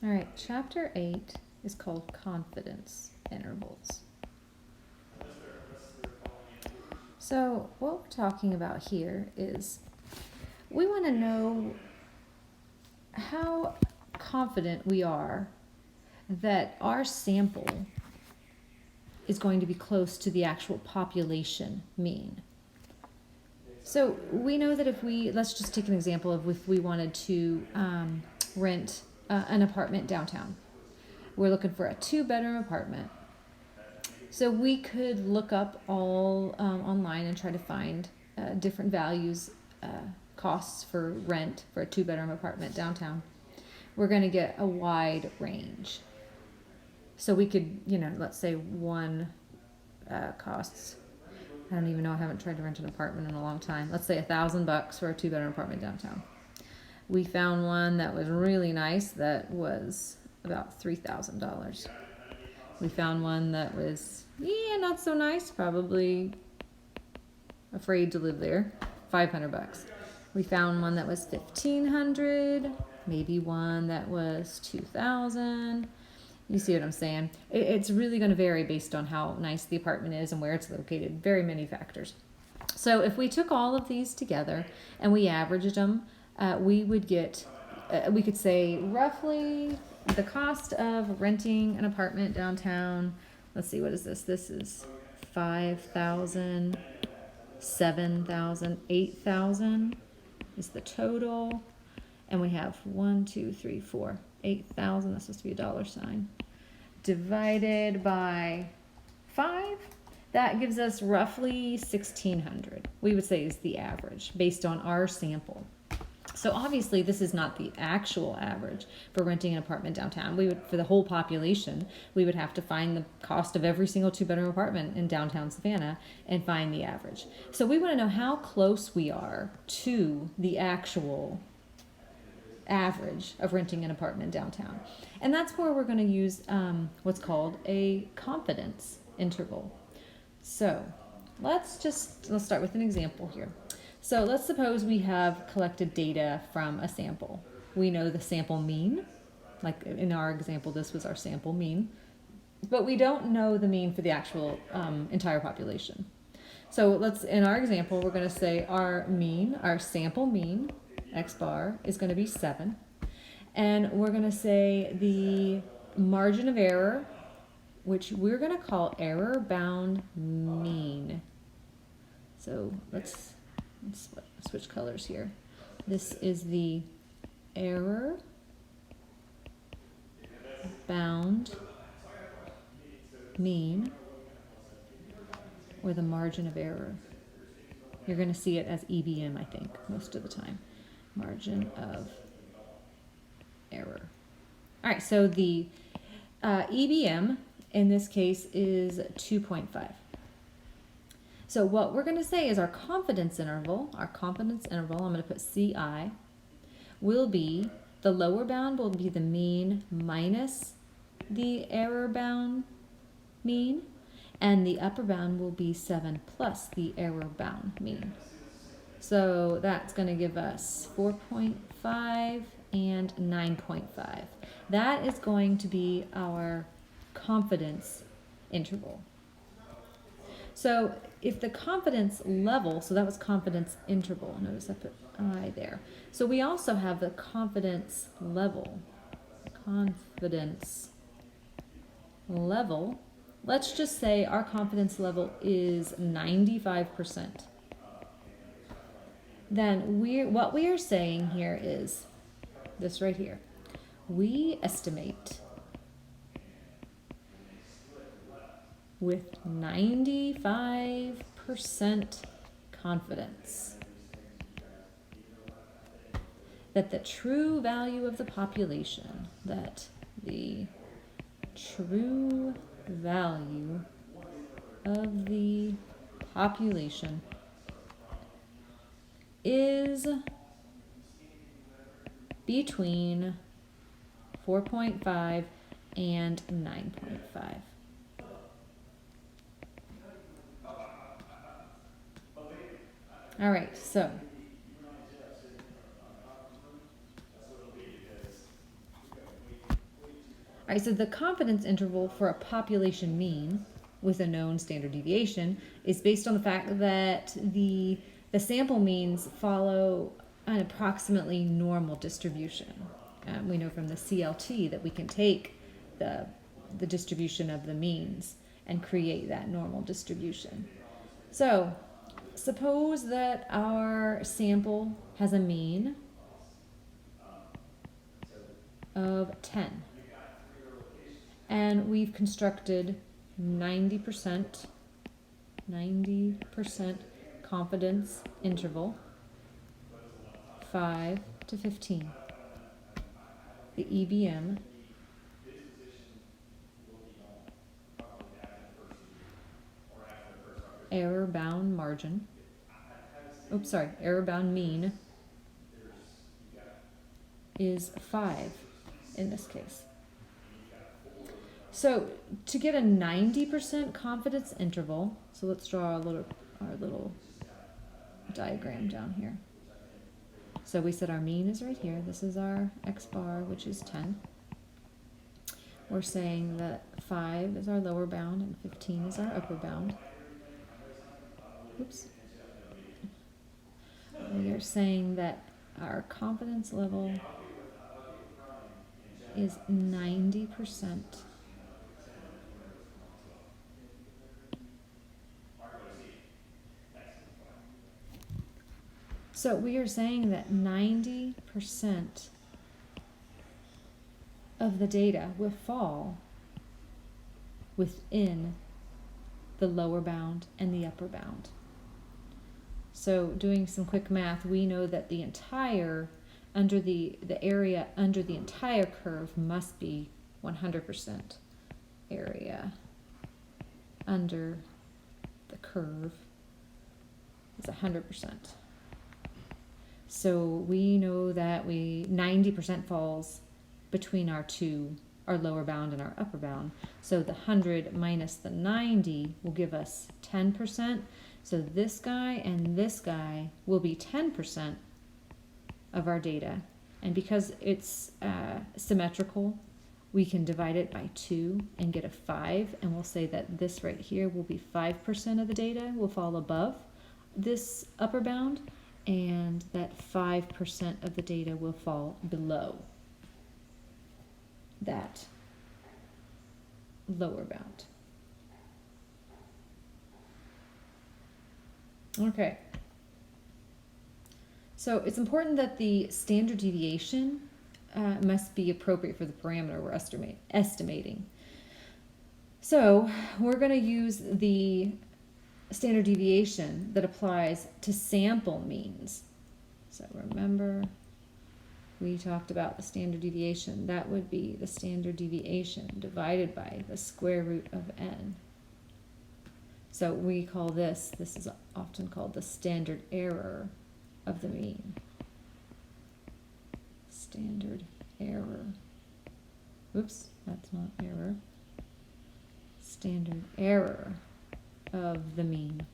All right, chapter 8 is called confidence intervals. So what we're talking about here is we want to know how confident we are that our sample is going to be close to the actual population mean. So we know that let's just take an example of if we wanted to rent an apartment downtown. We're looking for a 2-bedroom apartment. So we could look up all online and try to find different values, costs for rent for a 2-bedroom apartment downtown. We're going to get a wide range. So we could, let's say one costs, I don't even know, I haven't tried to rent an apartment in a long time. Let's say $1,000 for a 2-bedroom apartment downtown. We found one that was really nice that was about $3,000. We found one that was, not so nice, probably afraid to live there, $500. We found one that was $1,500, maybe one that was $2,000. You see what I'm saying? It's really going to vary based on how nice the apartment is and where it's located. Very many factors. So if we took all of these together and we averaged them, we would get, we could say roughly the cost of renting an apartment downtown. Let's see, what is this? This is $5,000, $7,000, $8,000 is the total. And we have 1, 2, 3, 4, 8,000. That's supposed to be a dollar sign. Divided by 5, that gives us roughly 1,600. We would say is the average based on our sample. So obviously this is not the actual average for renting an apartment downtown. For the whole population, we would have to find the cost of every single 2-bedroom apartment in downtown Savannah and find the average. So we want to know how close we are to the actual average of renting an apartment downtown. And that's where we're going to use what's called a confidence interval. So let's start with an example here. So let's suppose we have collected data from a sample. We know the sample mean, like in our example, this was our sample mean, but we don't know the mean for the actual entire population. So in our example, we're going to say our sample mean, X bar, is going to be 7. And we're going to say the margin of error, which we're going to call error bound mean. So let's switch colors here. This is the error bound mean, or the margin of error. You're going to see it as EBM, I think, most of the time. Margin of error. All right, so the EBM in this case is 2.5. So what we're going to say is our confidence interval, I'm going to put CI, will be, the lower bound will be the mean minus the error bound mean, and the upper bound will be 7 plus the error bound mean. So that's going to give us 4.5 and 9.5. That is going to be our confidence interval. So if the confidence level, so that was confidence interval, notice I put I there. So we also have the confidence level. Confidence level, let's just say our confidence level is 95%. Then what we are saying here is this right here. We estimate with 95% confidence that the true value of the population, is between 4.5 and 9.5. All right, so All right, so the confidence interval for a population mean with a known standard deviation is based on the fact that the sample means follow an approximately normal distribution. We know from the CLT that we can take the distribution of the means and create that normal distribution. So suppose that our sample has a mean of 10. And we've constructed 90% confidence interval, 5 to 15. The EBM error bound margin, error bound mean is 5 in this case. So to get a 90% confidence interval, so let's draw our little diagram down here. So we said our mean is right here. This is our X bar, which is 10. We're saying that 5 is our lower bound and 15 is our upper bound. Oops. We are saying that our confidence level is 90%. So we are saying that 90% of the data will fall within the lower bound and the upper bound. So doing some quick math, we know that the entire the area under the entire curve must be 100% area under the curve is 100%. So we know that 90% falls between our lower bound and our upper bound. So the 100 minus the 90 will give us 10%. So this guy and this guy will be 10% of our data. And because it's symmetrical, we can divide it by 2 and get a 5. And we'll say that this right here will be 5% of the data will fall above this upper bound, and that 5% of the data will fall below that lower bound. Okay. So it's important that the standard deviation must be appropriate for the parameter we're estimating. So we're going to use the standard deviation that applies to sample means. So remember, we talked about the standard deviation. That would be the standard deviation divided by the square root of n. So we call this is often called the standard error of the mean. Standard error. Oops, that's not error. Standard error of the mean.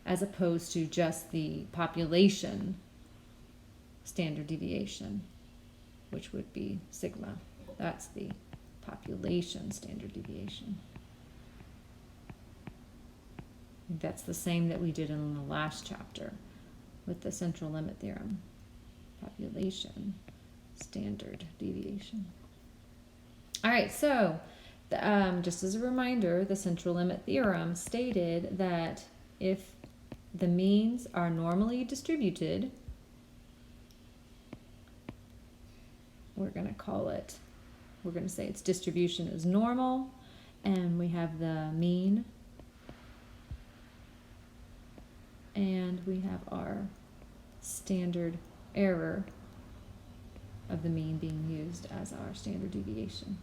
As opposed to just the population standard deviation, which would be sigma. That's the population standard deviation. That's the same that we did in the last chapter with the central limit theorem. Population standard deviation. All right, so just as a reminder, the central limit theorem stated that if the means are normally distributed, we're going to say its distribution is normal, and we have the mean, and we have our standard error of the mean being used as our standard deviation.